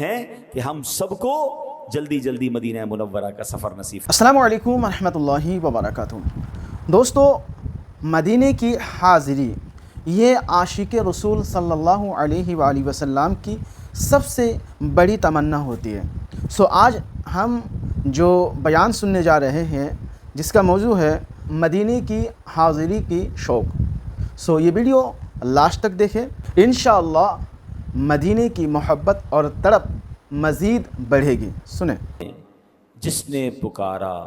ہیں کہ ہم سب کو جلدی جلدی مدینہ منورہ کا سفر نصیب۔ السلام علیکم ورحمۃ اللہ وبرکاتہ۔ دوستو، مدینے کی حاضری یہ عاشق رسول صلی اللہ علیہ وآلہ وسلم کی سب سے بڑی تمنا ہوتی ہے۔ آج ہم جو بیان سننے جا رہے ہیں جس کا موضوع ہے مدینے کی حاضری کی شوق، یہ ویڈیو لاسٹ تک دیکھیں، انشاءاللہ مدینے کی محبت اور تڑپ مزید بڑھے گی۔ سنیں۔ جس نے پکارا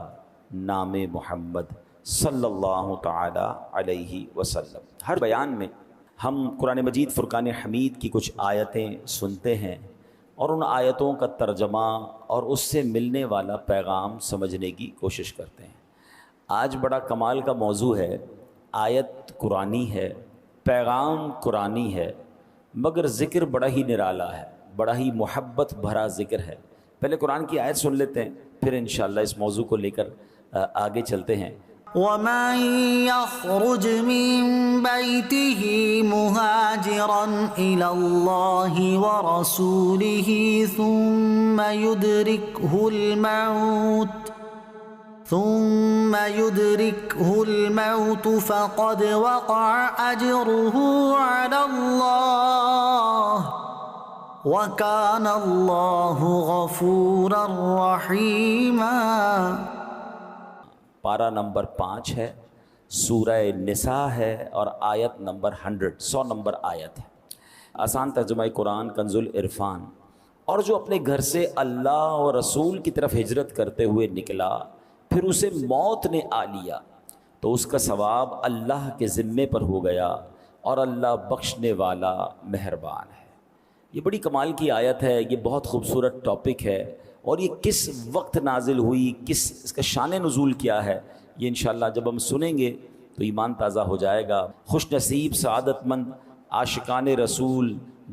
نام محمد صلی اللہ تعالی علیہ وسلم۔ ہر بیان میں ہم قرآن مجید فرقان حمید کی کچھ آیتیں سنتے ہیں اور ان آیتوں کا ترجمہ اور اس سے ملنے والا پیغام سمجھنے کی کوشش کرتے ہیں۔ آج بڑا کمال کا موضوع ہے، آیت قرآنی ہے، پیغام قرآنی ہے، مگر ذکر بڑا ہی نرالا ہے، بڑا ہی محبت بھرا ذکر ہے۔ پہلے قرآن کی آیت سن لیتے ہیں، پھر انشاءاللہ اس موضوع کو لے کر آگے چلتے ہیں۔ وَمَن يَخْرُجْ مِن بَيْتِهِ مُهَاجِرًا إِلَى اللَّهِ وَرَسُولِهِ ثُمَّ يُدْرِكْهُ الْمَوْتُ فَقَدْ وَقَعَ أَجْرُهُ عَلَى اللَّهِ وَكَانَ اللَّهُ غَفُورًا رَحِيمًا۔ پارہ نمبر 5 ہے، سورہ نساء ہے اور آیت نمبر 100 نمبر آیت ہے۔ آسان ترجمہ قرآن کنز العرفان۔ اور جو اپنے گھر سے اللہ اور رسول کی طرف ہجرت کرتے ہوئے نکلا، پھر اسے موت نے آ لیا، تو اس کا ثواب اللہ کے ذمے پر ہو گیا، اور اللہ بخشنے والا مہربان ہے۔ یہ بڑی کمال کی آیت ہے، یہ بہت خوبصورت ٹاپک ہے، اور یہ کس وقت نازل ہوئی، اس کا شان نزول کیا ہے، یہ انشاءاللہ جب ہم سنیں گے تو ایمان تازہ ہو جائے گا۔ خوش نصیب سعادت مند عاشقان رسول،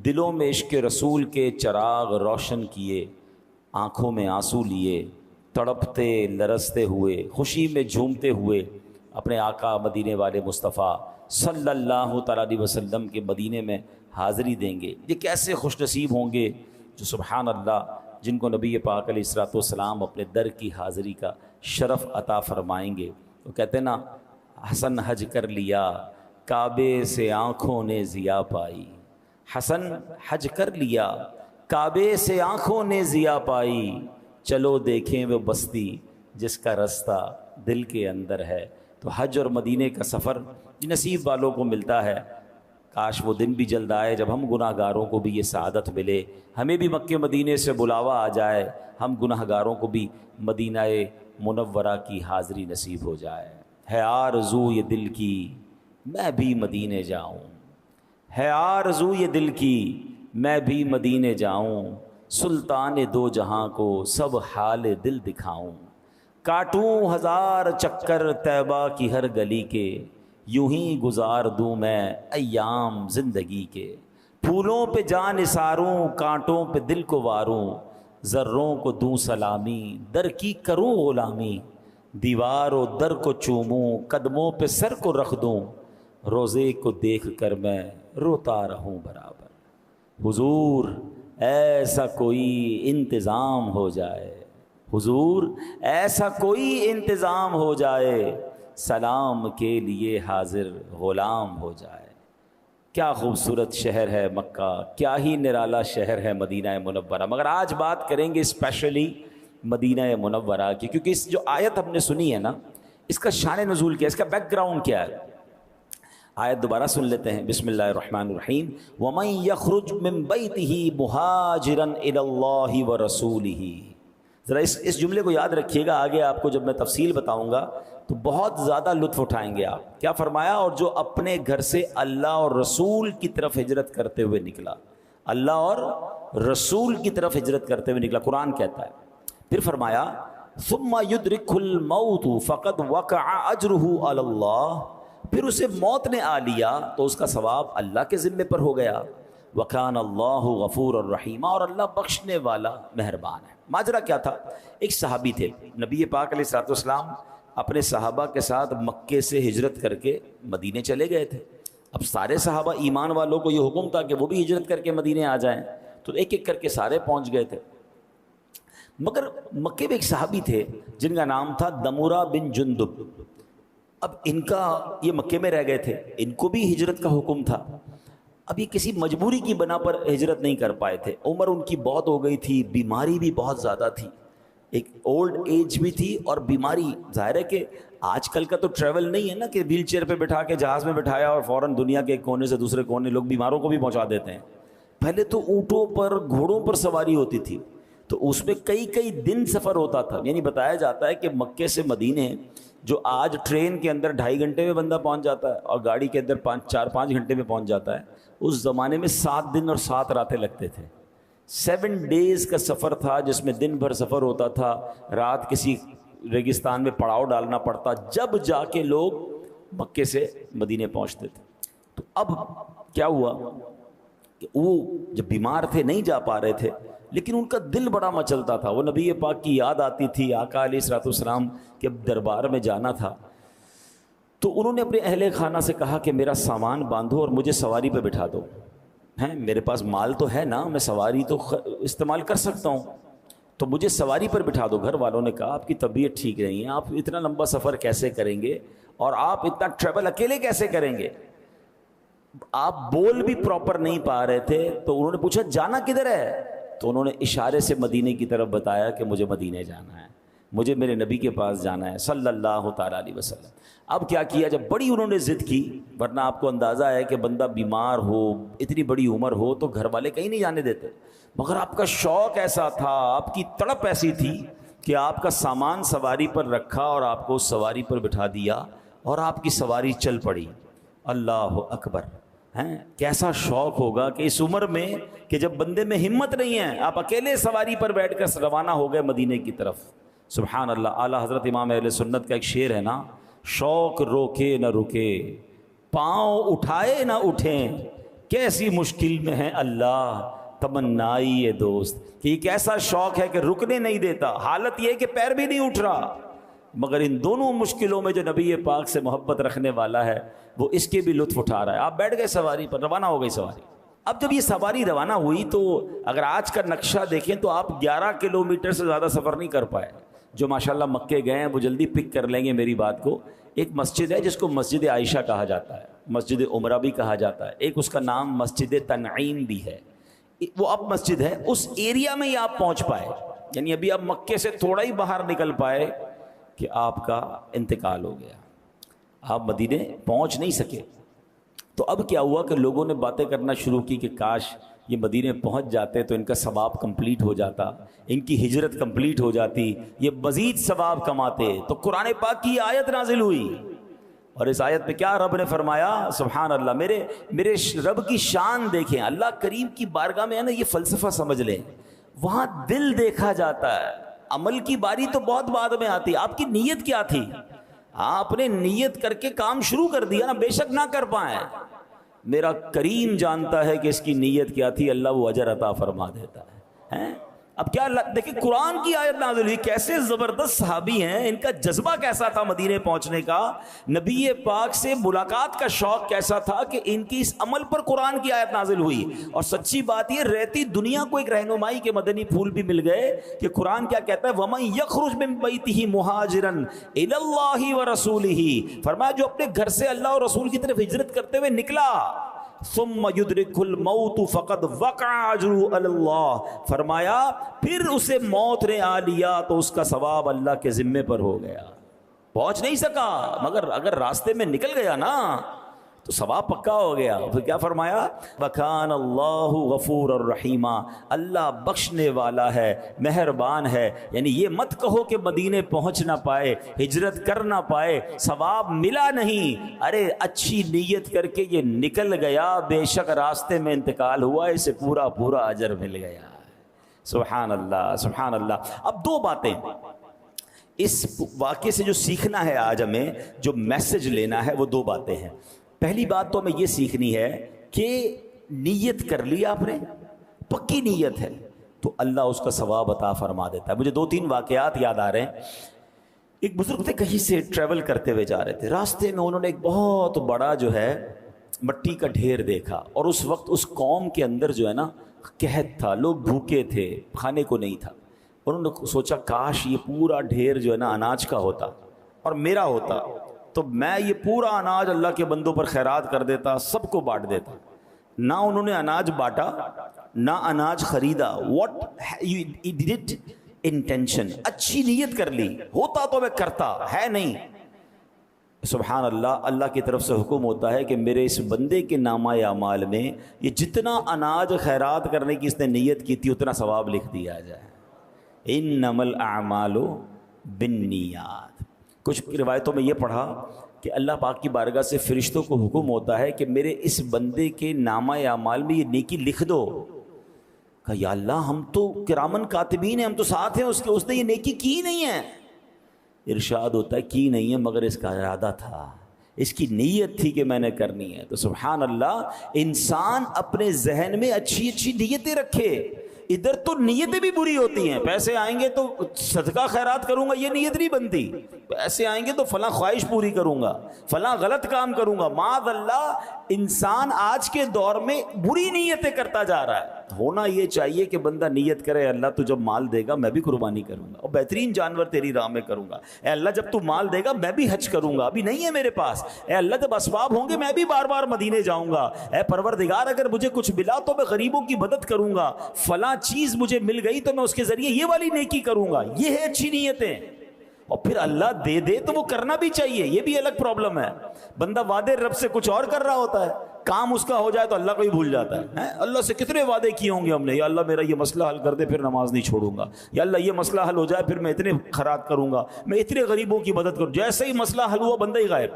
دلوں میں عشق رسول کے چراغ روشن کیے، آنکھوں میں آنسو لیے، تڑپتے لرزتے ہوئے، خوشی میں جھومتے ہوئے اپنے آقا مدینے والے مصطفیٰ صلی اللہ تعالیٰ علیہ وسلم کے مدینے میں حاضری دیں گے۔ یہ کیسے خوش نصیب ہوں گے جو سبحان اللہ، جن کو نبی پاک علیہ الصلوۃ والسلام اپنے در کی حاضری کا شرف عطا فرمائیں گے۔ وہ کہتے ہیں نا، حسن حج کر لیا کعبے سے آنکھوں نے ضیا پائی، حسن حج کر لیا کعبے سے آنکھوں نے ضیا پائی، چلو دیکھیں وہ بستی جس کا رستہ دل کے اندر ہے۔ تو حج اور مدینے کا سفر نصیب والوں کو ملتا ہے۔ کاش وہ دن بھی جلد آئے جب ہم گناہ گاروں کو بھی یہ سعادت ملے، ہمیں بھی مکے مدینے سے بلاوا آ جائے، ہم گناہ گاروں کو بھی مدینہ منورہ کی حاضری نصیب ہو جائے۔ ہے آرزو یہ دل کی میں بھی مدینے جاؤں، ہے آرزو یہ دل کی میں بھی مدینے جاؤں، سلطان دو جہاں کو سب حال دل دکھاؤں، کاٹوں ہزار چکر طیبہ کی ہر گلی کے، یوں ہی گزار دوں میں ایام زندگی کے، پھولوں پہ جان نثاروں کانٹوں پہ دل کو واروں، ذروں کو دوں سلامی در کی کروں غلامی، دیوار و در کو چوموں قدموں پہ سر کو رکھ دوں، روزے کو دیکھ کر میں روتا رہوں برابر، حضور ایسا کوئی انتظام ہو جائے، حضور ایسا کوئی انتظام ہو جائے، سلام کے لیے حاضر غلام ہو جائے۔ کیا خوبصورت شہر ہے مکہ، کیا ہی نرالا شہر ہے مدینہ منورہ۔ مگر آج بات کریں گے اسپیشلی مدینہ منورہ کی، کیونکہ اس جو آیت ہم نے سنی ہے نا، اس کا شان نزول کیا ہے، اس کا بیک گراؤنڈ کیا ہے۔ آیت دوبارہ سن لیتے ہیں، بسم اللہ الرحمن الرحیم۔ وَمَن يَخْرُجْ مِن بَيْتِهِ مُهَاجِرًا إِلَى اللَّهِ وَرَسُولِهِ۔ ذرا اس جملے کو یاد رکھیے گا، آگے آپ کو جب میں تفصیل بتاؤں گا تو بہت زیادہ لطف اٹھائیں گے آپ۔ کیا فرمایا؟ اور جو اپنے گھر سے اللہ اور رسول کی طرف ہجرت کرتے ہوئے نکلا، اللہ اور رسول کی طرف ہجرت کرتے ہوئے نکلا، قرآن کہتا ہے۔ پھر فرمایا ثم يدركه الموت فقد وقع اجره على اللہ، پھر اسے موت نے آ لیا تو اس کا ثواب اللہ کے ذمے پر ہو گیا، وکان اللہ غفور الرحیم، اور اللہ بخشنے والا مہربان ہے۔ ماجرا کیا تھا؟ ایک صحابی تھے، نبی پاک علیہ الصلوۃ والسلام اپنے صحابہ کے ساتھ مکے سے ہجرت کر کے مدینے چلے گئے تھے۔ اب سارے صحابہ ایمان والوں کو یہ حکم تھا کہ وہ بھی ہجرت کر کے مدینے آ جائیں، تو ایک ایک کر کے سارے پہنچ گئے تھے. مگر مکے میں ایک صحابی تھے جن کا نام تھا دمورہ بن جندب. اب ان کا یہ مکے میں رہ گئے تھے, ان کو بھی ہجرت کا حکم تھا. اب یہ کسی مجبوری کی بنا پر ہجرت نہیں کر پائے تھے. عمر ان کی بہت ہو گئی تھی, بیماری بھی بہت زیادہ تھی, ایک اولڈ ایج بھی تھی اور بیماری. ظاہر ہے کہ آج کل کا تو ٹریول نہیں ہے نا کہ ویل چیئر پہ بٹھا کے جہاز میں بٹھایا اور فوراً دنیا کے ایک کونے سے دوسرے کونے لوگ بیماروں کو بھی پہنچا دیتے ہیں. پہلے تو اونٹوں پر گھوڑوں پر سواری ہوتی تھی, تو اس میں کئی دن سفر ہوتا تھا. یعنی بتایا جاتا ہے کہ مکے سے مدینے جو آج ٹرین کے اندر 2.5 گھنٹے میں بندہ پہنچ جاتا ہے اور گاڑی کے اندر 4-5 گھنٹے میں پہنچ جاتا ہے, اس زمانے میں 7 دن اور 7 راتیں لگتے تھے. 7 days کا سفر تھا جس میں دن بھر سفر ہوتا تھا, رات کسی ریگستان میں پڑاؤ ڈالنا پڑتا, جب جا کے لوگ مکے سے مدینے پہنچتے تھے. تو اب کیا ہوا کہ وہ جب بیمار تھے نہیں جا پا رہے تھے, لیکن ان کا دل بڑا مچلتا تھا. وہ نبی پاک کی یاد آتی تھی, آقا علیہ الصلوۃ والسلام کے دربار میں جانا تھا. تو انہوں نے اپنے اہل خانہ سے کہا کہ میرا سامان باندھو اور مجھے سواری پہ بٹھا دو. ہیں میرے پاس مال تو ہے نا, میں سواری تو استعمال کر سکتا ہوں, تو مجھے سواری پر بٹھا دو. گھر والوں نے کہا آپ کی طبیعت ٹھیک نہیں ہے, آپ اتنا لمبا سفر کیسے کریں گے, اور آپ اتنا ٹریول اکیلے کیسے کریں گے, آپ بول بھی پراپر نہیں پا رہے تھے. تو انہوں نے پوچھا جانا کدھر ہے, تو انہوں نے اشارے سے مدینے کی طرف بتایا کہ مجھے مدینے جانا ہے, مجھے میرے نبی کے پاس جانا ہے صلی اللہ تعالیٰ علیہ وسلم. اب کیا کیا, جب بڑی انہوں نے ضد کی, ورنہ آپ کو اندازہ ہے کہ بندہ بیمار ہو, اتنی بڑی عمر ہو, تو گھر والے کہیں نہیں جانے دیتے. مگر آپ کا شوق ایسا تھا, آپ کی تڑپ ایسی تھی کہ آپ کا سامان سواری پر رکھا اور آپ کو اس سواری پر بٹھا دیا اور آپ کی سواری چل پڑی. اللہ اکبر. ہیں کیسا شوق ہوگا کہ اس عمر میں کہ جب بندے میں ہمت نہیں ہے, آپ اکیلے سواری پر بیٹھ کر روانہ ہو گئے مدینے کی طرف. سبحان اللہ. اعلیٰ حضرت امام اہل سنت کا ایک شعر ہے نا, شوق روکے نہ رکے, پاؤں اٹھائے نہ اٹھیں, کیسی مشکل میں ہے اللہ تمنائی یہ دوست. کہ یہ کیسا شوق ہے کہ رکنے نہیں دیتا, حالت یہ کہ پیر بھی نہیں اٹھ رہا, مگر ان دونوں مشکلوں میں جو نبی پاک سے محبت رکھنے والا ہے وہ اس کے بھی لطف اٹھا رہا ہے. آپ بیٹھ گئے سواری پر, روانہ ہو گئی سواری. اب جب یہ سواری روانہ ہوئی تو اگر آج کا نقشہ دیکھیں تو آپ 11 کلومیٹر سے زیادہ سفر نہیں کر پائے. جو ماشاءاللہ مکے گئے ہیں وہ جلدی پک کر لیں گے میری بات کو. ایک مسجد ہے جس کو مسجد عائشہ کہا جاتا ہے, مسجد عمرہ بھی کہا جاتا ہے, ایک اس کا نام مسجد تنعیم بھی ہے. وہ اب مسجد ہے, اس ایریا میں ہی آپ پہنچ پائے. یعنی ابھی آپ مکے سے تھوڑا ہی باہر نکل پائے کہ آپ کا انتقال ہو گیا, آپ مدینے پہنچ نہیں سکے. تو اب کیا ہوا کہ لوگوں نے باتیں کرنا شروع کی کہ کاش یہ مدینے پہنچ جاتے تو ان کا ثواب کمپلیٹ ہو جاتا, ان کی ہجرت کمپلیٹ ہو جاتی, یہ مزید ثواب کماتے. تو قرآن پاک کی آیت نازل ہوئی, اور اس آیت میں کیا رب نے فرمایا, سبحان اللہ, میرے رب کی شان دیکھیں. اللہ کریم کی بارگاہ میں ہے نا, یہ فلسفہ سمجھ لیں, وہاں دل دیکھا جاتا ہے, عمل کی باری تو بہت بعد میں آتی. آپ کی نیت کیا تھی, آپ نے نیت کر کے کام شروع کر دیا نا, بے شک نہ کر پائیں, میرا کریم جانتا ہے کہ اس کی نیت کیا تھی, اللہ وہ اجر عطا فرما دیتا ہے. اب کیا دیکھیں قرآن کی آیت نازل ہوئی, کیسے زبردست صحابی ہیں, ان کا جذبہ کیسا تھا مدینے پہنچنے کا, نبی پاک سے ملاقات کا شوق کیسا تھا کہ ان کی اس عمل پر قرآن کی آیت نازل ہوئی. اور سچی بات یہ, رہتی دنیا کو ایک رہنمائی کے مدنی پھول بھی مل گئے کہ قرآن کیا کہتا ہے, وَمَن يَخْرُجْ مِن بَيْتِهِ مُهَاجِرًا إِلَى اللَّهِ وَرَسُولِهِ. فرمایا جو اپنے گھر سے اللہ اور رسول کی طرف ہجرت کرتے ہوئے نکلا, ثم يدركه الموت فقد وقع اجره على اللہ, فرمایا پھر اسے موت نے آ لیا تو اس کا ثواب اللہ کے ذمے پر ہو گیا. پہنچ نہیں سکا مگر اگر راستے میں نکل گیا نا تو ثواب پکا ہو گیا. پھر کیا فرمایا, وَكَانَ اللَّهُ غَفُورًا رَحِيمًا, اللہ بخشنے والا ہے, مہربان ہے. یعنی یہ مت کہو کہ مدینے پہنچ نہ پائے, ہجرت کر نہ پائے, ثواب ملا نہیں. ارے اچھی نیت کر کے یہ نکل گیا, بے شک راستے میں انتقال ہوا, اسے پورا پورا اجر مل گیا. سبحان اللہ سبحان اللہ. اب 2 باتیں اس واقعے سے جو سیکھنا ہے, آج ہمیں جو میسج لینا ہے وہ 2 باتیں ہیں. پہلی بات تو ہمیں یہ سیکھنی ہے کہ نیت کر لی آپ نے, پکی نیت ہے تو اللہ اس کا ثواب عطا فرما دیتا ہے. مجھے 2-3 واقعات یاد آ رہے ہیں. ایک بزرگ تھے, کہیں سے ٹریول کرتے ہوئے جا رہے تھے, راستے میں انہوں نے ایک بہت بڑا جو ہے مٹی کا ڈھیر دیکھا, اور اس وقت اس قوم کے اندر جو ہے نا قحط تھا، لوگ بھوکے تھے، کھانے کو نہیں تھا. انہوں نے سوچا کاش یہ پورا ڈھیر جو ہے نا اناج کا ہوتا اور میرا ہوتا تو میں یہ پورا اناج اللہ کے بندوں پر خیرات کر دیتا، سب کو بانٹ دیتا. نہ انہوں نے اناج بانٹا نہ اناج خریدا. What you did it intention, اچھی نیت کر لی، ہوتا تو میں کرتا، ہے نہیں. سبحان اللہ، اللہ کی طرف سے حکم ہوتا ہے کہ میرے اس بندے کے نامہ اعمال میں یہ جتنا اناج خیرات کرنے کی اس نے نیت کی تھی اتنا ثواب لکھ دیا جائے. انما الاعمال بالنیات. کچھ روایتوں میں یہ پڑھا کہ اللہ پاک کی بارگاہ سے فرشتوں کو حکم ہوتا ہے کہ میرے اس بندے کے نامہ اعمال میں یہ نیکی لکھ دو. کہا یا اللہ ہم تو کرامن کاتبین ہیں، ہم تو ساتھ ہیں اس کے، اس نے یہ نیکی کی نہیں ہے. ارشاد ہوتا ہے کی نہیں ہے مگر اس کا ارادہ تھا، اس کی نیت تھی کہ میں نے کرنی ہے. تو سبحان اللہ، انسان اپنے ذہن میں اچھی اچھی نیتیں رکھے. ادھر تو نیتیں بھی بری ہوتی ہیں، پیسے آئیں گے تو صدقہ خیرات کروں گا یہ نیت نہیں بنتی، پیسے آئیں گے تو فلاں خواہش پوری کروں گا، فلاں غلط کام کروں گا. معاذ اللہ، انسان آج کے دور میں بری نیتیں کرتا جا رہا ہے. ہونا یہ چاہیے کہ بندہ نیت کرے اللہ تو جب مال دے گا میں بھی قربانی کروں گا اور بہترین جانور تیری راہ میں کروں گا. اے اللہ جب تو مال دے گا میں بھی حج کروں گا، ابھی نہیں ہے میرے پاس. اے اللہ جب اسباب ہوں گے میں بھی بار بار مدینے جاؤں گا. اے پروردگار اگر مجھے کچھ ملا تو میں غریبوں کی مدد کروں گا، فلاں چیز مجھے مل گئی تو میں اس کے ذریعے یہ والی نیکی کروں گا. یہ ہے اچھی نیتیں. اور پھر اللہ دے دے تو وہ کرنا بھی چاہیے، یہ بھی الگ پرابلم ہے. بندہ وعدے رب سے کچھ اور کر رہا ہوتا ہے، کام اس کا ہو جائے تو اللہ کو ہی بھول جاتا ہے. اللہ سے کتنے وعدے کیے ہوں گے ہم نے، یا اللہ میرا یہ مسئلہ حل کر دے پھر نماز نہیں چھوڑوں گا، یا اللہ یہ مسئلہ حل ہو جائے پھر میں اتنے خیرات کروں گا، میں اتنے غریبوں کی مدد کروں. جیسے ہی مسئلہ حل ہوا بندہ ہی غائب.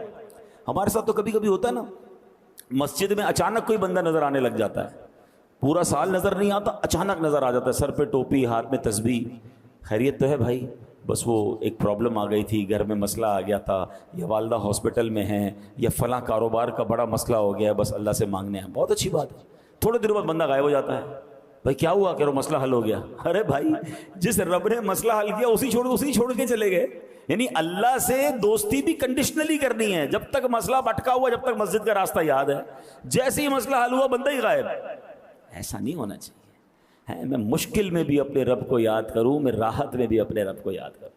ہمارے ساتھ تو کبھی کبھی ہوتا ہے نا، مسجد میں اچانک کوئی بندہ نظر آنے لگ جاتا ہے، پورا سال نظر نہیں آتا، اچانک نظر آ جاتا ہے، سر پہ ٹوپی، ہاتھ میں تسبیح. خیریت تو ہے بھائی؟ بس وہ ایک پرابلم آ گئی تھی، گھر میں مسئلہ آ گیا تھا، یا والدہ ہاسپٹل میں ہیں، یا فلاں کاروبار کا بڑا مسئلہ ہو گیا ہے، بس اللہ سے مانگنے ہیں. بہت اچھی بات ہے. تھوڑے دنوں بعد بندہ غائب ہو جاتا ہے. بھائی کیا ہوا؟ کہ وہ مسئلہ حل ہو گیا. ارے بھائی جس رب نے مسئلہ حل کیا اسی چھوڑ کے چلے گئے. یعنی اللہ سے دوستی بھی کنڈیشنلی کرنی ہے. جب تک مسئلہ بٹکا ہوا، جب تک مسجد کا راستہ یاد ہے، جیسے ہی مسئلہ حل ہوا بندہ ہی غائب. ایسا نہیں ہونا چاہیے. میں مشکل میں بھی اپنے رب کو یاد کروں، میں راحت میں بھی اپنے رب کو یاد کروں.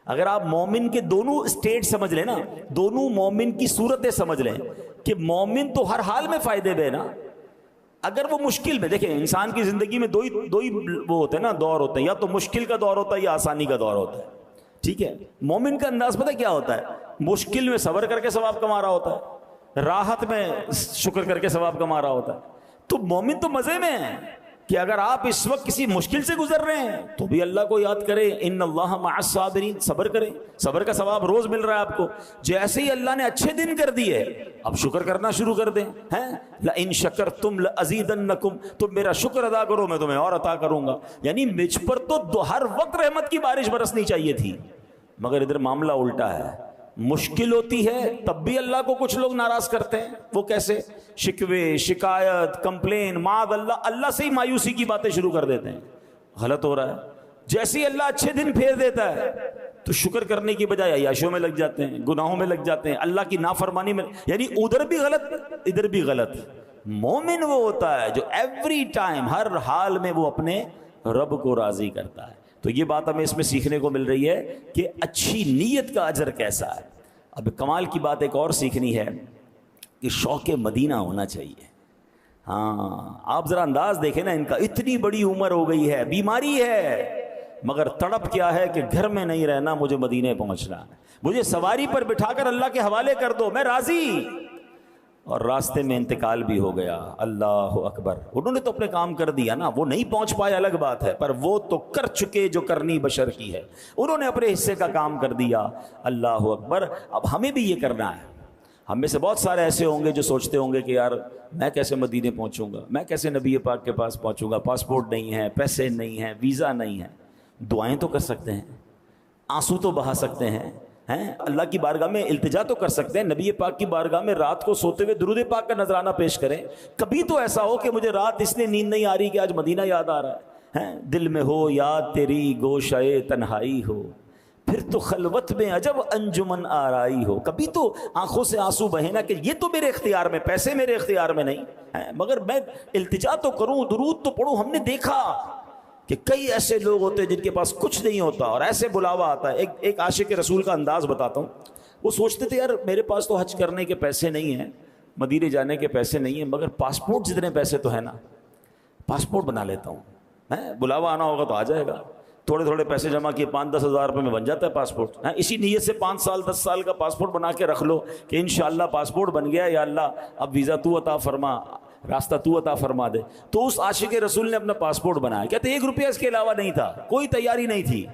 اگر آپ مومن کے دونوں اسٹیٹ سمجھ لیں نا، دونوں مومن کی صورتیں سمجھ لیں کہ مومن تو ہر حال میں فائدے میں نا. اگر وہ مشکل میں، دیکھیں انسان کی زندگی میں دو ہی وہ ہوتے ہیں نا، دور ہوتے ہیں، یا تو مشکل کا دور ہوتا ہے یا آسانی کا دور ہوتا ہے. ٹھیک ہے، مومن کا انداز پتہ کیا ہوتا ہے؟ مشکل میں صبر کر کے ثواب کما رہا ہوتا ہے، راحت میں شکر کر کے ثواب کما رہا ہوتا ہے. تو مومن تو مزے میں ہے کہ اگر آپ اس وقت کسی مشکل سے گزر رہے ہیں تو بھی اللہ کو یاد کریں، ان اللہ مع الصابرین، صبر کریں، صبر کا ثواب روز مل رہا ہے آپ کو. جیسے ہی اللہ نے اچھے دن کر دیے اب شکر کرنا شروع کر دیں. لئن شکرتم لازیدنکم، تم میرا شکر ادا کرو میں تمہیں اور عطا کروں گا. یعنی مجھ پر تو ہر وقت رحمت کی بارش برسنی چاہیے تھی، مگر ادھر معاملہ الٹا ہے. مشکل ہوتی ہے تب بھی اللہ کو کچھ لوگ ناراض کرتے ہیں. وہ کیسے؟ شکوے، شکایت، کمپلین، معاذ اللہ، اللہ سے ہی مایوسی کی باتیں شروع کر دیتے ہیں. غلط ہو رہا ہے. جیسے ہی اللہ اچھے دن پھیر دیتا ہے تو شکر کرنے کی بجائے عیاشیوں میں لگ جاتے ہیں، گناہوں میں لگ جاتے ہیں، اللہ کی نافرمانی میں. یعنی ادھر بھی غلط ادھر بھی غلط. مومن وہ ہوتا ہے جو ایوری ٹائم، ہر حال میں وہ اپنے رب کو راضی کرتا ہے. تو یہ بات ہمیں اس میں سیکھنے کو مل رہی ہے کہ اچھی نیت کا اجر کیسا ہے. اب کمال کی بات ایک اور سیکھنی ہے کہ شوق مدینہ ہونا چاہیے. آپ ذرا انداز دیکھیں نا ان کا، اتنی بڑی عمر ہو گئی ہے، بیماری ہے، مگر تڑپ کیا ہے کہ گھر میں نہیں رہنا، مجھے مدینے پہنچنا ہے، مجھے سواری پر بٹھا کر اللہ کے حوالے کر دو، میں راضی. اور راستے میں انتقال بھی ہو گیا. اللہ اکبر. انہوں نے تو اپنے کام کر دیا نا، وہ نہیں پہنچ پائے الگ بات ہے، پر وہ تو کر چکے جو کرنی بشر کی ہے. انہوں نے اپنے حصے کا کام کر دیا. اللہ اکبر. اب ہمیں بھی یہ کرنا ہے. ہم میں سے بہت سارے ایسے ہوں گے جو سوچتے ہوں گے کہ یار میں کیسے مدینے پہنچوں گا، میں کیسے نبی پاک کے پاس پہنچوں گا، پاسپورٹ نہیں ہے، پیسے نہیں ہیں، ویزا نہیں ہے. دعائیں تو کر سکتے ہیں، آنسو تو بہا سکتے ہیں، اللہ کی بارگاہ میں التجا تو کر سکتے ہیں، نبی پاک کی بارگاہ میں رات کو سوتے ہوئے درود پاک کا نذرانہ پیش کریں. کبھی تو ایسا ہو کہ مجھے رات اس لیے نیند نہیں آ رہی کہ آج مدینہ یاد آ رہا ہے. دل میں ہو یاد تیری گوشۂ تنہائی ہو، پھر تو خلوت میں عجب انجمن آرائی ہو. کبھی تو آنکھوں سے آنسو بہے نا کہ یہ تو میرے اختیار میں، پیسے میرے اختیار میں نہیں ہیں، مگر میں التجا تو کروں، درود تو پڑھوں. ہم نے دیکھا کہ کئی ایسے لوگ ہوتے ہیں جن کے پاس کچھ نہیں ہوتا اور ایسے بلاوا آتا ہے. ایک عاشق رسول کا انداز بتاتا ہوں. وہ سوچتے تھے یار میرے پاس تو حج کرنے کے پیسے نہیں ہیں، مدینے جانے کے پیسے نہیں ہیں، مگر پاسپورٹ جتنے پیسے تو ہے نا، پاسپورٹ بنا لیتا ہوں. بلاوا آنا ہوگا تو آ جائے گا. تھوڑے تھوڑے پیسے جمع کیے، 5-10 ہزار روپے میں بن جاتا ہے پاسپورٹ. اسی نیت سے 5 سال 10 سال کا پاسپورٹ بنا کے رکھ لو کہ انشاءاللہ پاسپورٹ بن گیا، یا اللہ اب ویزا تو عطا فرما، راستہ تو عطا فرما دے. تو اس عاشق رسول نے اپنا پاسپورٹ بنایا. کہتے 1 روپیہ اس کے علاوہ نہیں تھا، کوئی تیاری نہیں تھی.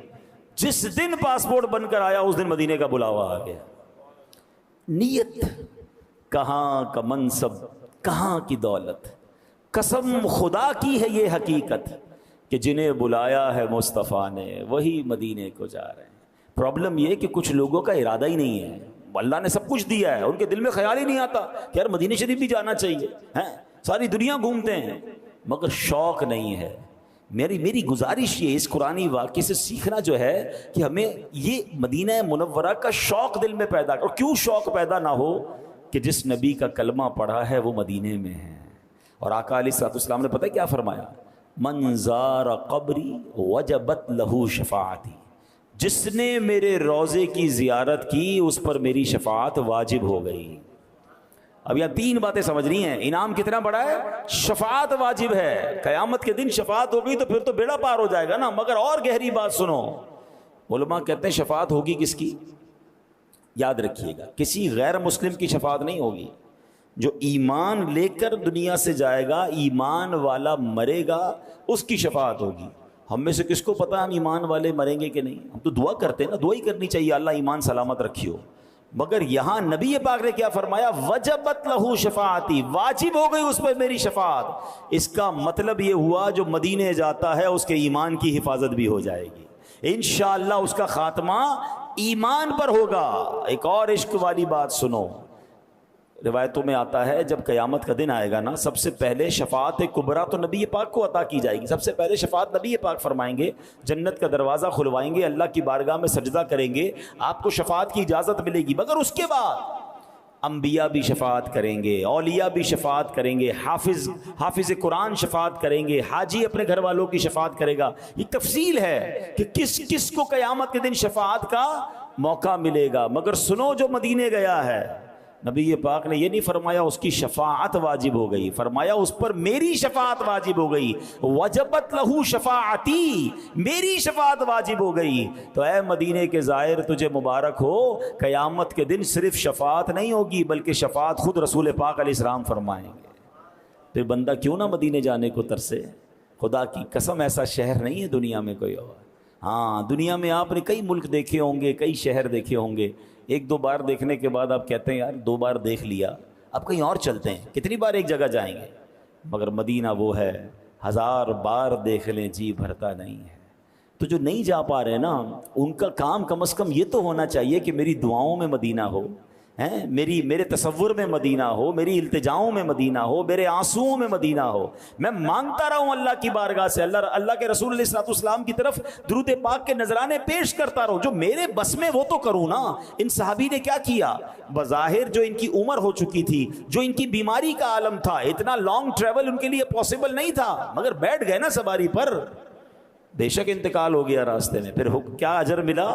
جس دن پاسپورٹ بن کر آیا اس دن مدینے کا بلاوا آ گیا. نیت کہاں کا منصب، کہاں کی دولت. قسم خدا کی ہے یہ حقیقت کہ جنہیں بلایا ہے مصطفیٰ نے وہی مدینے کو جا رہے ہیں. پرابلم یہ کہ کچھ لوگوں کا ارادہ ہی نہیں ہے. اللہ نے سب کچھ دیا ہے، ان کے دل میں خیال ہی نہیں آتا کہ یار مدینہ شریف بھی جانا چاہیے. ساری دنیا گھومتے ہیں مگر شوق نہیں ہے. میری گزارش یہ اس قرآنی واقعے سے سیکھنا جو ہے کہ ہمیں یہ مدینہ منورہ کا شوق دل میں پیدا اور کیوں شوق پیدا نہ ہو کہ جس نبی کا کلمہ پڑھا ہے وہ مدینے میں ہے. اور آقا علیہ الصلوۃ والسلام نے پتہ کیا فرمایا؟ من زار قبری وجبت لہو شفاعتی. جس نے میرے روضے کی زیارت کی اس پر میری شفاعت واجب ہو گئی. اب یہاں 3 باتیں سمجھنی ہیں. انعام کتنا بڑا ہے؟ شفاعت واجب ہے. قیامت کے دن شفاعت ہوگی تو پھر تو بیڑا پار ہو جائے گا نا. مگر اور گہری بات سنو، علماء کہتے ہیں شفاعت ہوگی کس کی؟ یاد رکھیے گا، کسی غیر مسلم کی شفاعت نہیں ہوگی. جو ایمان لے کر دنیا سے جائے گا، ایمان والا مرے گا، اس کی شفاعت ہوگی. ہم میں سے کس کو پتا ہم ایمان والے مریں گے کہ نہیں؟ ہم تو دعا کرتے ہیں نا، دعا ہی کرنی چاہیے اللہ ایمان سلامت رکھیو. مگر یہاں نبی پاک نے کیا فرمایا؟ وجبت لہو شفاعتی، واجب ہو گئی اس پر میری شفاعت. اس کا مطلب یہ ہوا جو مدینے جاتا ہے اس کے ایمان کی حفاظت بھی ہو جائے گی انشاءاللہ. اس کا خاتمہ ایمان پر ہوگا. ایک اور عشق والی بات سنو، روایتوں میں آتا ہے جب قیامت کا دن آئے گا نا، سب سے پہلے شفاعت کبریٰ تو نبی پاک کو عطا کی جائے گی. سب سے پہلے شفاعت نبی پاک فرمائیں گے، جنت کا دروازہ کھلوائیں گے، اللہ کی بارگاہ میں سجدہ کریں گے، آپ کو شفاعت کی اجازت ملے گی. مگر اس کے بعد انبیاء بھی شفاعت کریں گے، اولیاء بھی شفاعت کریں گے، حافظ قرآن شفاعت کریں گے، حاجی اپنے گھر والوں کی شفاعت کرے گا. یہ تفصیل ہے کہ کس کس کو قیامت کے دن شفاعت کا موقع ملے گا. مگر سنو، جو مدینے گیا ہے، نبی پاک نے یہ نہیں فرمایا اس کی شفاعت واجب ہو گئی، فرمایا اس پر میری شفاعت واجب ہو گئی. وجبت لہو شفاعتی، میری شفاعت واجب ہو گئی. تو اے مدینے کے زائر تجھے مبارک ہو، قیامت کے دن صرف شفاعت نہیں ہوگی بلکہ شفاعت خود رسول پاک علیہ السلام فرمائیں گے. پھر بندہ کیوں نہ مدینے جانے کو ترسے. خدا کی قسم ایسا شہر نہیں ہے دنیا میں کوئی اور. ہاں دنیا میں آپ نے کئی ملک دیکھے ہوں گے، کئی شہر دیکھے ہوں گے، 1-2 بار دیکھنے کے بعد آپ کہتے ہیں یار 2 بار دیکھ لیا، اب کہیں اور چلتے ہیں. کتنی بار ایک جگہ جائیں گے؟ مگر مدینہ وہ ہے 1000 بار دیکھ لیں جی بھرتا نہیں ہے. تو جو نہیں جا پا رہے نا، ان کا کام کم از کم یہ تو ہونا چاہیے کہ میری دعاؤں میں مدینہ ہو، میرے تصور میں مدینہ ہو، میری التجاؤں میں مدینہ ہو، میرے آنسوؤں میں مدینہ ہو. میں مانگتا رہوں اللہ کی بارگاہ سے، اللہ کے رسول علیہ الصلوۃ والسلام کی طرف درود پاک کے نذرانے پیش کرتا رہوں. جو میرے بس میں وہ تو کروں نا. ان صحابی نے کیا کیا؟ بظاہر جو ان کی عمر ہو چکی تھی، جو ان کی بیماری کا عالم تھا، اتنا لانگ ٹریول ان کے لیے پاسبل نہیں تھا، مگر بیٹھ گئے نا سواری پر. بے شک انتقال ہو گیا راستے میں، پھر کیا اجر ملا؟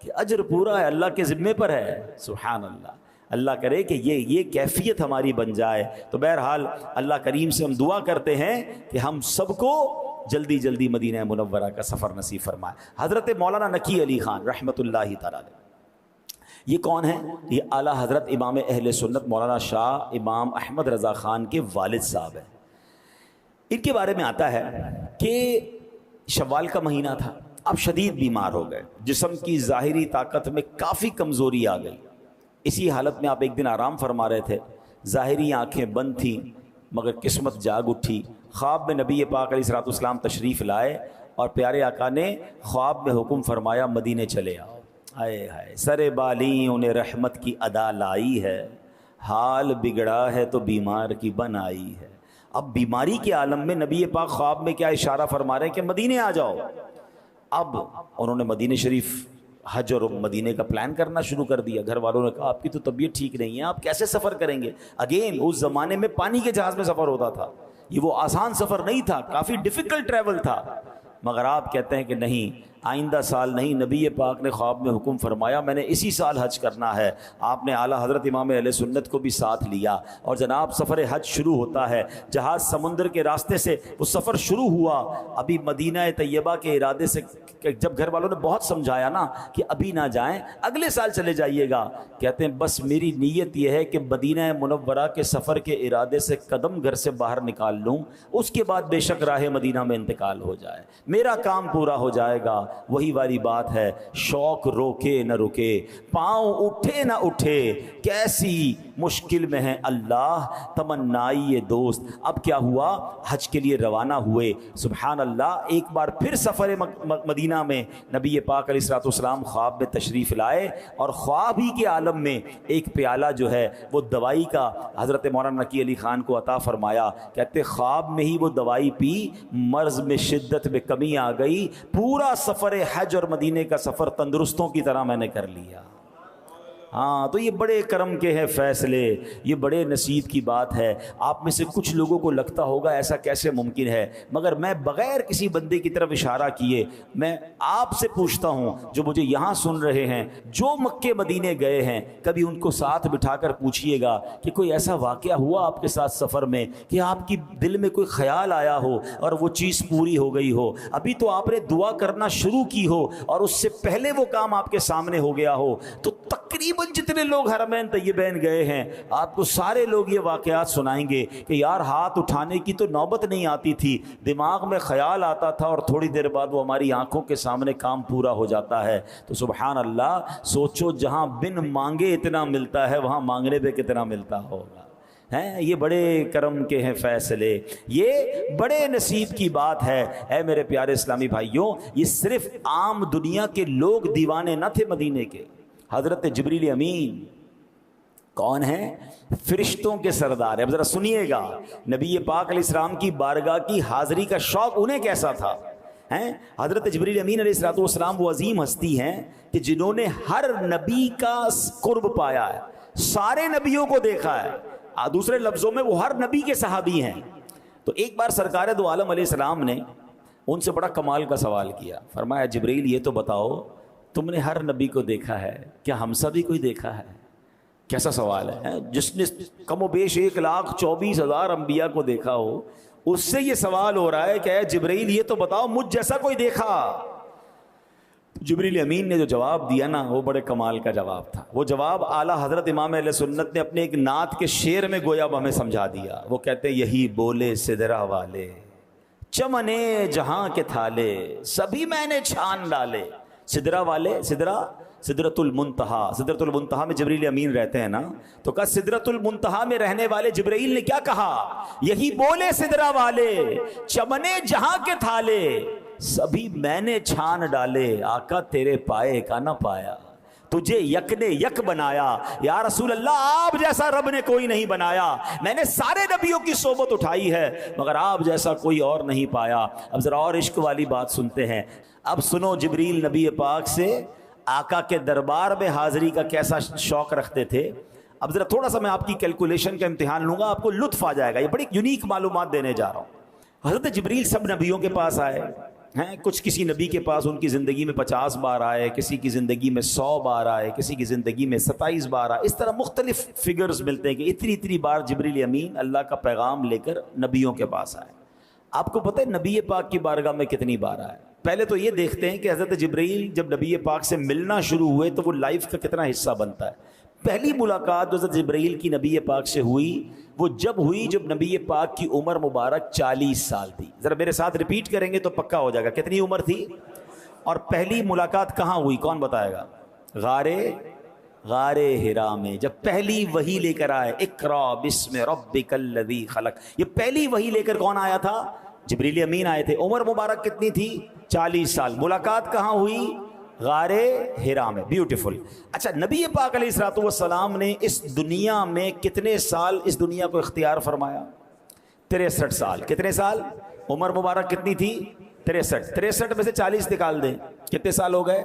کہ اجر پورا ہے، اللہ کے ذمے پر ہے. سبحان اللہ. اللہ کرے کہ یہ کیفیت ہماری بن جائے. تو بہرحال اللہ کریم سے ہم دعا کرتے ہیں کہ ہم سب کو جلدی جلدی مدینہ منورہ کا سفر نصیب فرمائے. حضرت مولانا نقی علی خان رحمۃ اللہ تعالی علیہ، یہ کون ہیں؟ یہ اعلیٰ حضرت امام اہل سنت مولانا شاہ امام احمد رضا خان کے والد صاحب ہیں. ان کے بارے میں آتا ہے کہ شوال کا مہینہ تھا، اب شدید بیمار ہو گئے، جسم کی ظاہری طاقت میں کافی کمزوری آ گئی. اسی حالت میں آپ ایک دن آرام فرما رہے تھے، ظاہری آنکھیں بند تھیں مگر قسمت جاگ اٹھی. خواب میں نبی پاک علیہ الصلوۃ والسلام تشریف لائے اور پیارے آقا نے خواب میں حکم فرمایا مدینے چلے آؤ. ہائے ہائے، سر بالی انہیں رحمت کی ادا لائی ہے، حال بگڑا ہے تو بیمار کی بن آئی ہے. اب بیماری کے عالم میں نبی پاک خواب میں کیا اشارہ فرما رہے ہیں کہ مدینے آ جاؤ. اب انہوں نے مدینے شریف حج اور مدینے کا پلان کرنا شروع کر دیا. گھر والوں نے کہا آپ کی تو طبیعت ٹھیک نہیں ہے, آپ کیسے سفر کریں گے؟ اگین اس زمانے میں پانی کے جہاز میں سفر ہوتا تھا, یہ وہ آسان سفر نہیں تھا, کافی ڈیفیکلٹ ٹریول تھا. مگر آپ کہتے ہیں کہ نہیں, آئندہ سال نہیں, نبی پاک نے خواب میں حکم فرمایا میں نے اسی سال حج کرنا ہے. آپ نے اعلیٰ حضرت امام اہل سنت کو بھی ساتھ لیا اور جناب سفر حج شروع ہوتا ہے. جہاز سمندر کے راستے سے وہ سفر شروع ہوا. ابھی مدینہ طیبہ کے ارادے سے جب گھر والوں نے بہت سمجھایا نا کہ ابھی نہ جائیں, اگلے سال چلے جائیے گا, کہتے ہیں بس میری نیت یہ ہے کہ مدینہ منورہ کے سفر کے ارادے سے قدم گھر سے باہر نکال لوں, اس کے بعد بے شک راہ مدینہ میں انتقال ہو جائے, میرا کام پورا ہو جائے گا. وہی والی بات ہے, شوق روکے نہ رکے, پاؤں اٹھے نہ اٹھے, کیسی مشکل میں ہے اللہ, تمنائی دوست. اب کیا ہوا, حج کے لیے روانہ ہوئے. سبحان اللہ, ایک بار پھر سفر مدینہ میں نبی پاک علیہ الصلوۃ والسلام خواب میں تشریف لائے اور خواب ہی کے عالم میں ایک پیالہ جو ہے وہ دوائی کا حضرت مولانا نقی علی خان کو عطا فرمایا. کہتے خواب میں ہی وہ دوائی پی, مرض میں شدت میں کمی آ گئی, پورا سفر حج اور مدینے کا سفر تندرستوں کی طرح میں نے کر لیا. ہاں, تو یہ بڑے کرم کے ہیں فیصلے, یہ بڑے نصیب کی بات ہے. آپ میں سے کچھ لوگوں کو لگتا ہوگا ایسا کیسے ممکن ہے, مگر میں بغیر کسی بندے کی طرف اشارہ کیے میں آپ سے پوچھتا ہوں جو مجھے یہاں سن رہے ہیں, جو مکے مدینے گئے ہیں, کبھی ان کو ساتھ بٹھا کر پوچھئے گا کہ کوئی ایسا واقعہ ہوا آپ کے ساتھ سفر میں کہ آپ کی دل میں کوئی خیال آیا ہو اور وہ چیز پوری ہو گئی ہو, ابھی تو آپ نے دعا کرنا شروع کی ہو اور اس سے پہلے وہ کام آپ کے سامنے ہو گیا ہو. تو تقریباً جتنے لوگ حرمین طیبین گئے ہیں آپ کو سارے لوگ یہ واقعات سنائیں گے کہ یار ہاتھ اٹھانے کی تو نوبت نہیں آتی تھی, دماغ میں خیال آتا تھا اور تھوڑی دیر بعد وہ ہماری آنکھوں کے سامنے کام پورا ہو جاتا ہے. تو سبحان اللہ, سوچو جہاں بن مانگے اتنا ملتا ہے وہاں مانگنے پہ کتنا ملتا ہوگا. ہیں, یہ بڑے کرم کے ہیں فیصلے, یہ بڑے نصیب کی بات ہے. اے میرے پیارے اسلامی بھائیوں, یہ صرف عام دنیا کے لوگ دیوانے نہ تھے مدینے کے. حضرت جبریل امین کون ہیں؟ فرشتوں کے سردار ہیں. اب ذرا سنیے گا, نبی پاک علیہ السلام کی بارگاہ کی حاضری کا شوق انہیں کیسا تھا. حضرت جبریل امین علیہ السلام وہ عظیم ہستی ہیں کہ جنہوں نے ہر نبی کا قرب پایا ہے, سارے نبیوں کو دیکھا ہے. دوسرے لفظوں میں وہ ہر نبی کے صحابی ہیں. تو ایک بار سرکار دو عالم علیہ السلام نے ان سے بڑا کمال کا سوال کیا. فرمایا جبریل یہ تو بتاؤ تم نے ہر نبی کو دیکھا ہے, کیا ہم سب بھی کوئی دیکھا ہے؟ کیسا سوال ہے, جس نے کم و بیش 1,24,000 انبیاء کو دیکھا ہو اس سے یہ سوال ہو رہا ہے کہ اے جبریل یہ تو بتاؤ مجھ جیسا کوئی دیکھا؟ جبریل امین نے جو جواب دیا نا وہ بڑے کمال کا جواب تھا. وہ جواب اعلیٰ حضرت امام اہل سنت نے اپنے ایک نعت کے شعر میں گویا ہمیں سمجھا دیا. وہ کہتے ہیں یہی بولے سدرا والے چمنے جہاں کے تھالے سبھی میں نے چھان ڈالے. سدرا والے, سدرۃ المنتہا, سدرۃ المنتہا میں جبریل امین رہتے ہیں نا, تو کہا سدرۃ المنتہا میں رہنے والے جبریل نے کیا کہا؟ یہی بولے سدرا والے چمنے جہاں کے تھالے سبھی میں نے چھان ڈالے, آقا تیرے پائے کا نہ پایا, تجھے یک نے یک بنایا. یا رسول اللہ آپ جیسا رب نے کوئی نہیں بنایا, میں نے سارے نبیوں کی صحبت اٹھائی ہے مگر آپ جیسا کوئی اور نہیں پایا. اب ذرا اور عشق والی بات سنتے ہیں. اب سنو جبریل نبی پاک سے آقا کے دربار میں حاضری کا کیسا شوق رکھتے تھے. اب ذرا تھوڑا سا میں آپ کی کیلکولیشن کا امتحان لوں گا, آپ کو لطف آ جائے گا. یہ بڑی یونیک معلومات دینے جا رہا ہوں. حضرت جبریل سب نبیوں کے پاس آئے ہیں, کچھ کسی نبی کے پاس ان کی زندگی میں 50 بار آئے, کسی کی زندگی میں 100 بار آئے, کسی کی زندگی میں 27 بار آئے. اس طرح مختلف فگرز ملتے ہیں کہ اتنی بار جبریل امین اللہ کا پیغام لے کر نبیوں کے پاس آئے. آپ کو پتہ ہے نبی پاک کی بارگاہ میں کتنی بار آئے؟ پہلے تو یہ دیکھتے ہیں کہ حضرت جبریل جب نبی پاک سے ملنا شروع ہوئے تو وہ لائف کا کتنا حصہ بنتا ہے. پہلی ملاقات جو حضرت جبریل کی نبی پاک سے ہوئی وہ جب ہوئی جب نبی پاک کی عمر مبارک 40 سال تھی. ذرا میرے ساتھ ریپیٹ کریں گے تو پکا ہو جائے گا. کتنی عمر تھی اور پہلی ملاقات کہاں ہوئی؟ کون بتائے گا؟ غار ہرا میں, جب پہلی وحی لے کر آئے, اقرا بسم ربک الذی خلق. یہ پہلی وحی لے کر کون آیا تھا؟ جبریل امین آئے تھے. عمر مبارک کتنی تھی؟ 40 سال. ملاقات کہاں ہوئی؟ غار ہرا میں. بیوٹیفل. اچھا, نبی پاک علیہ الصلوۃ والسلام نے اس دنیا میں کتنے سال اس دنیا کو اختیار فرمایا؟ 63 سال. کتنے سال؟ عمر مبارک کتنی تھی؟ 63. 63 میں سے 40 نکال دیں, کتنے سال ہو گئے؟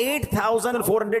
8400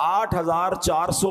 8400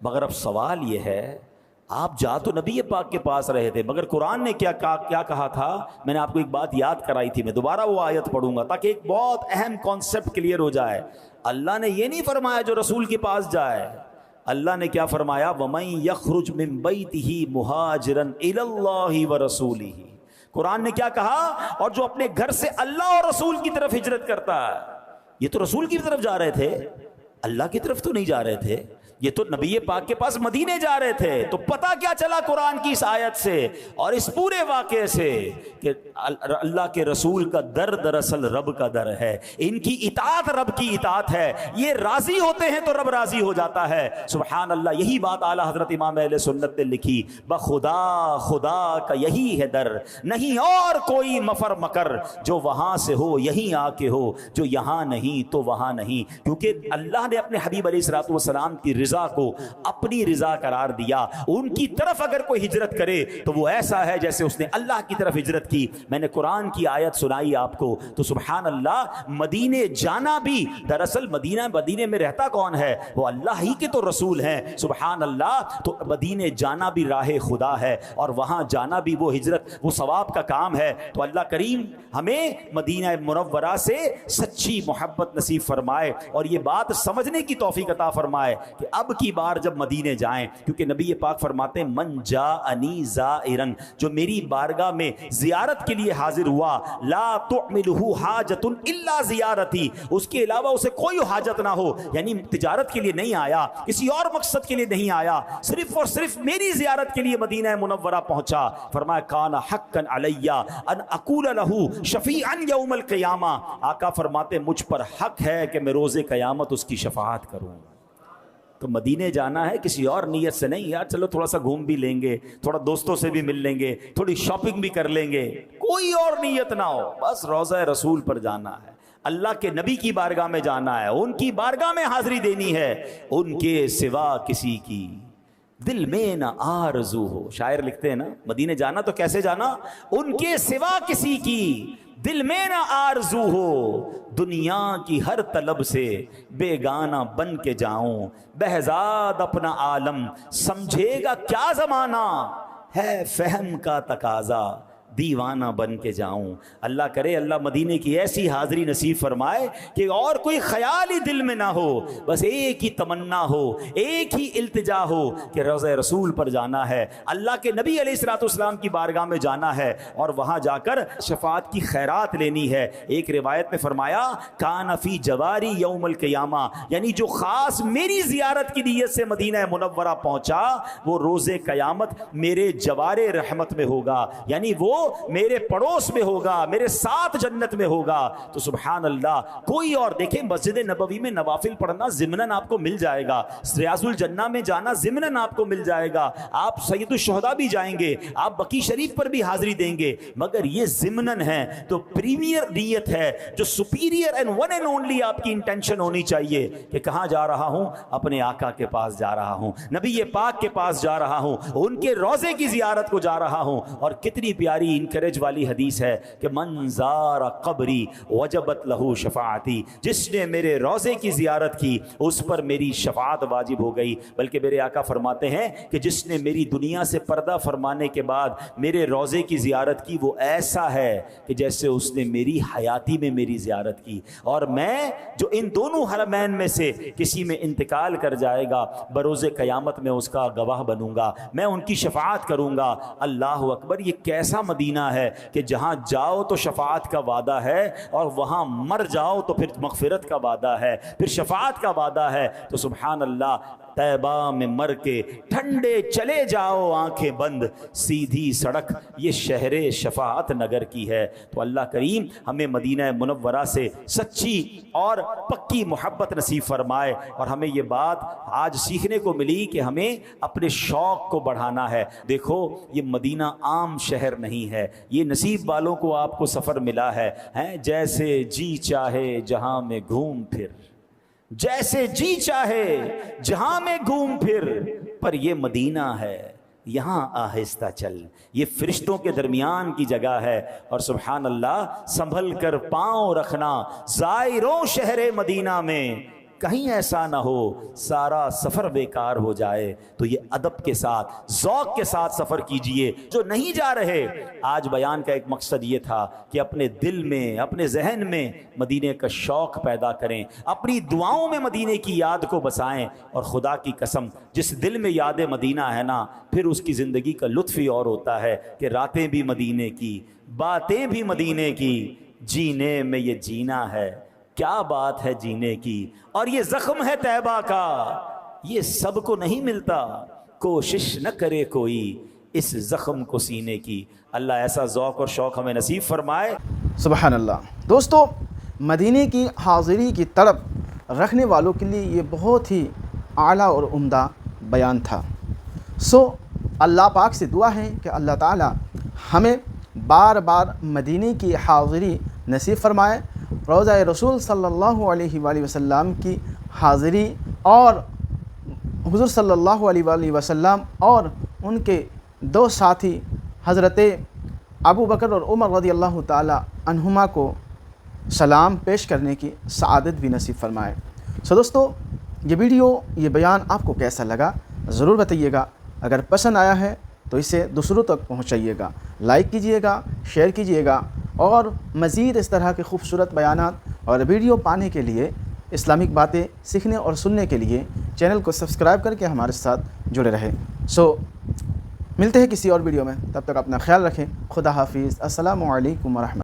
مگر اب سوال یہ ہے، آپ جا تو نبی پاک کے پاس رہے تھے، مگر قرآن نے کیا کہا تھا؟ میں نے آپ کو ایک بات یاد کرائی تھی، میں دوبارہ وہ آیت پڑھوں گا تاکہ ایک بہت اہم کانسیپٹ کلیئر ہو جائے۔ اللہ نے یہ نہیں فرمایا جو رسول کے پاس جائے، اللہ نے کیا فرمایا؟ وَمَن يَخْرُجْ مِن بَيْتِهِ مُهَاجِرًا إِلَى اللَّهِ وَرَسُولِهِ، قرآن نے کیا کہا؟ اور جو اپنے گھر سے اللہ اور رسول کی طرف ہجرت کرتا ہے، یہ تو رسول کی طرف جا رہے تھے، اللہ کی طرف تو نہیں جا رہے تھے، یہ تو نبی پاک کے پاس مدینے جا رہے تھے۔ تو پتہ کیا چلا قرآن کی اس آیت سے اور اس پورے واقعے سے کہ اللہ کے رسول کا در دراصل رب کا در ہے، ان کی اطاعت رب کی اطاعت ہے، یہ راضی ہوتے ہیں تو رب راضی ہو جاتا ہے۔ سبحان اللہ، یہی بات اعلیٰ حضرت امام اہل سنت نے لکھی، بخدا خدا کا یہی ہے در، نہیں اور کوئی مفر مکر، جو وہاں سے ہو یہیں آ کے ہو، جو یہاں نہیں تو وہاں نہیں، کیونکہ اللہ نے اپنے حبیب علیہ الصلوۃ والسلام کی رضا کو اپنی رضا قرار دیا۔ ان کی طرف اگر کوئی ہجرت کرے تو وہ ایسا ہے جیسے اس نے اللہ کی طرف ہجرت کی۔ میں نے قرآن کی آیت سنائی آپ کو تو سبحان اللہ، مدینے جانا بھی دراصل مدینے میں رہتا کون ہے؟ وہ اللہ ہی کے تو رسول ہیں، سبحان اللہ۔ تو مدینے جانا بھی راہ خدا ہے اور وہاں جانا بھی وہ ہجرت، وہ ثواب کا کام ہے۔ تو اللہ کریم ہمیں مدینہ منورہ سے سچی محبت نصیب فرمائے اور یہ بات سمجھنے کی توفیق عطا فرمائے کہ اب کی بار جب مدینے جائیں، کیونکہ نبی پاک فرماتے ہیں من جاءنی زائرا، جو میری بارگاہ میں زیارت کے لیے حاضر ہوا، لا تعملہ حاجت الا زیارتی، اس کے علاوہ اسے کوئی حاجت نہ ہو، یعنی تجارت کے لیے نہیں آیا، کسی اور مقصد کے لیے نہیں آیا، صرف اور صرف میری زیارت کے لیے مدینہ منورہ پہنچا، فرمایا کان حقا علی ان اقول لہ شفیعا یوم القیامہ، آقا فرماتے مجھ پر حق ہے کہ میں روز قیامت اس کی شفاعت کروں۔ تو مدینے جانا ہے کسی اور نیت سے نہیں، یار چلو تھوڑا سا گھوم بھی لیں گے، تھوڑا دوستوں سے بھی مل لیں گے، تھوڑی شاپنگ بھی کر لیں گے، کوئی اور نیت نہ ہو، بس روضہ رسول پر جانا ہے، اللہ کے نبی کی بارگاہ میں جانا ہے، ان کی بارگاہ میں حاضری دینی ہے، ان کے سوا کسی کی دل میں نہ آرزو ہو۔ شاعر لکھتے ہیں نا، مدینے جانا تو کیسے جانا؟ ان کے سوا کسی کی دل میں نہ آرزو ہو، دنیا کی ہر طلب سے بیگانہ بن کے جاؤں، بہزاد اپنا عالم سمجھے گا کیا زمانہ، ہے فہم کا تقاضا دیوانہ بن کے جاؤں۔ اللہ کرے اللہ مدینے کی ایسی حاضری نصیب فرمائے کہ اور کوئی خیال ہی دل میں نہ ہو، بس ایک ہی تمنا ہو، ایک ہی التجا ہو کہ روضہ رسول پر جانا ہے، اللہ کے نبی علیہ الصلوۃ والسلام کی بارگاہ میں جانا ہے اور وہاں جا کر شفاعت کی خیرات لینی ہے۔ ایک روایت میں فرمایا کان فی جواری یوم القیامہ، یعنی جو خاص میری زیارت کی نیت سے مدینہ منورہ پہنچا وہ روز قیامت میرے جوار رحمت میں ہوگا، یعنی وہ میرے پڑوس میں ہوگا، میرے ساتھ جنت میں ہوگا۔ تو سبحان اللہ، کوئی اور دیکھیں مسجد نبوی میں نوافل پڑھنا ضمناً آپ کو مل جائے گا، ریاض الجنہ میں جانا ضمناً آپ کو مل جائے گا، آپ سید الشہداء بھی جائیں گے، آپ بقیع شریف پر بھی حاضری دیں گے، مگر یہ ضمناً ہے۔ تو پریمیئر نیت ہے جو superior and one and only آپ کی انٹینشن ہونی چاہیے کہ کہاں جا رہا ہوں؟ اپنے آقا کے پاس جا رہا ہوں، نبی پاک کے پاس جا رہا ہوں، ان کے روضے کی زیارت کو جا رہا ہوں۔ اور کتنی پیاری انکریج والی حدیث ہے کہ من زار قبری وجبت لہو شفاعتی، جس نے میرے روضے کی زیارت کی اس پر میری شفاعت واجب ہو گئی۔ بلکہ میرے آقا فرماتے ہیں کہ جس نے میری دنیا سے پردہ فرمانے کے بعد میرے روضے کی زیارت کی وہ ایسا ہے کہ جیسے اس نے میری حیاتی میں میری زیارت کی، اور میں جو ان دونوں حرمین میں سے کسی میں انتقال کر جائے گا بروز قیامت میں اس کا گواہ بنوں گا، میں ان کی شفاعت کروں گا۔ اللہ اکبر، یہ کیسا مدینہ ہے کہ جہاں جاؤ تو شفاعت کا وعدہ ہے اور وہاں مر جاؤ تو پھر مغفرت کا وعدہ ہے، پھر شفاعت کا وعدہ ہے۔ تو سبحان اللہ، طیبہ میں مر کے ٹھنڈے چلے جاؤ آنکھیں بند، سیدھی سڑک یہ شہر شفاعت نگر کی ہے۔ تو اللہ کریم ہمیں مدینہ منورہ سے سچی اور پکی محبت نصیب فرمائے، اور ہمیں یہ بات آج سیکھنے کو ملی کہ ہمیں اپنے شوق کو بڑھانا ہے۔ دیکھو یہ مدینہ عام شہر نہیں ہے، یہ نصیب والوں کو آپ کو سفر ملا ہے، جیسے جی چاہے جہاں میں گھوم پھر، جیسے جی چاہے جہاں میں گھوم پھر، پر یہ مدینہ ہے یہاں آہستہ چل، یہ فرشتوں کے درمیان کی جگہ ہے۔ اور سبحان اللہ، سنبھل کر پاؤں رکھنا زائروں شہر مدینہ میں، کہیں ایسا نہ ہو سارا سفر بیکار ہو جائے، تو یہ ادب کے ساتھ ذوق کے ساتھ سفر کیجئے۔ جو نہیں جا رہے، آج بیان کا ایک مقصد یہ تھا کہ اپنے دل میں، اپنے ذہن میں مدینے کا شوق پیدا کریں، اپنی دعاؤں میں مدینے کی یاد کو بسائیں، اور خدا کی قسم جس دل میں یاد مدینہ ہے نا، پھر اس کی زندگی کا لطف ہی اور ہوتا ہے کہ راتیں بھی مدینے کی، باتیں بھی مدینے کی، جینے میں یہ جینا ہے، کیا بات ہے جینے کی، اور یہ زخم ہے طیبہ کا، یہ سب کو نہیں ملتا، کوشش نہ کرے کوئی اس زخم کو سینے کی۔ اللہ ایسا ذوق اور شوق ہمیں نصیب فرمائے۔ سبحان اللہ۔ دوستو، مدینے کی حاضری کی طلب رکھنے والوں کے لیے یہ بہت ہی اعلیٰ اور عمدہ بیان تھا۔ اللہ پاک سے دعا ہے کہ اللہ تعالی ہمیں بار بار مدینے کی حاضری نصیب فرمائے، روضہ رسول صلی اللہ علیہ وآلہ وسلم کی حاضری، اور حضور صلی اللہ علیہ وآلہ وسلم اور ان کے دو ساتھی حضرت ابو بکر اور عمر رضی اللہ تعالی عنہما کو سلام پیش کرنے کی سعادت بھی نصیب فرمائے۔ دوستو، یہ ویڈیو، یہ بیان آپ کو کیسا لگا ضرور بتائیے گا۔ اگر پسند آیا ہے تو اسے دوسروں تک پہنچائیے گا، لائک کیجئے گا، شیئر کیجئے گا، اور مزید اس طرح کے خوبصورت بیانات اور ویڈیو پانے کے لیے، اسلامک باتیں سیکھنے اور سننے کے لیے چینل کو سبسکرائب کر کے ہمارے ساتھ جڑے رہیں۔ ملتے ہیں کسی اور ویڈیو میں، تب تک اپنا خیال رکھیں۔ خدا حافظ۔ السلام علیکم ورحمۃ اللہ۔